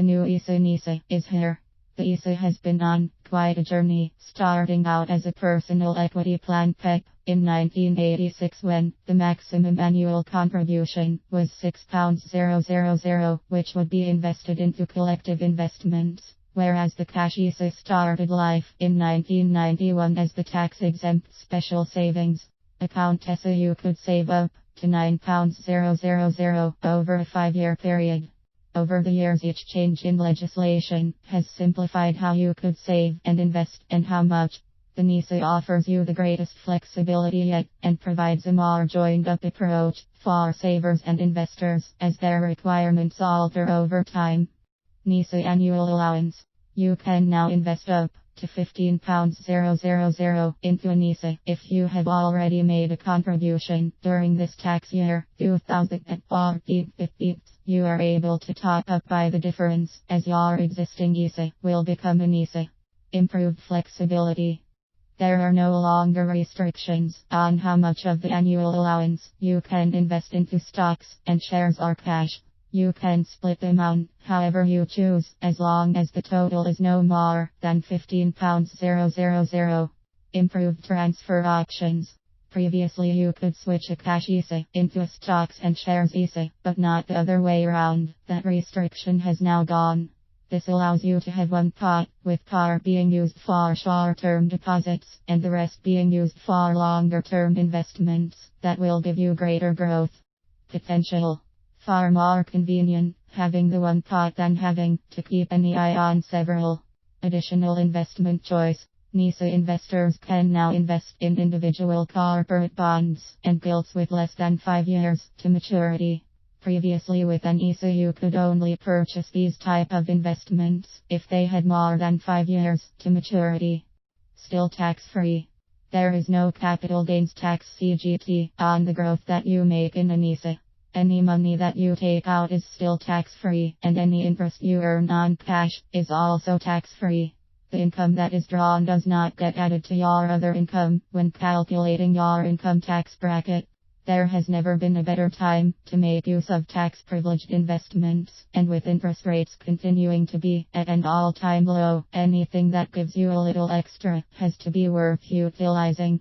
The new NISA is here. The NISA has been on quite a journey, starting out as a personal equity plan PEP in 1986 when the maximum annual contribution was £6,000, which would be invested into collective investments. Whereas the cash NISA started life in 1991 as the tax-exempt special savings account. So you could save up to £9,000 over a 5-year period. Over the years, each change in legislation has simplified how you could save and invest and how much. The NISA offers you the greatest flexibility yet and provides a more joined-up approach for savers and investors as their requirements alter over time. NISA annual allowance. You can now invest up to £15,000 into a NISA if you have already made a contribution during this tax year, 2014-15. You are able to top up by the difference as your existing NISA will become a NISA. Improved flexibility. There are no longer restrictions on how much of the annual allowance you can invest into stocks and shares or cash. You can split the amount however you choose, as long as the total is no more than £15,000. Improved transfer options. Previously you could switch a cash NISA into a stocks and shares NISA, but not the other way around. That restriction has now gone. This allows you to have one pot, with part being used for short-term deposits, and the rest being used for longer-term investments that will give you greater growth potential. Far more convenient having the one pot than having to keep an eye on several. Additional investment choice. NISA investors can now invest in individual corporate bonds and gilts with less than 5 years to maturity. Previously with an NISA you could only purchase these type of investments if they had more than 5 years to maturity. Still tax-free. There is no capital gains tax CGT on the growth that you make in a NISA. Any money that you take out is still tax-free, and any interest you earn on cash is also tax-free. The income that is drawn does not get added to your other income when calculating your income tax bracket. There has never been a better time to make use of tax-privileged investments, and with interest rates continuing to be at an all-time low, anything that gives you a little extra has to be worth utilizing.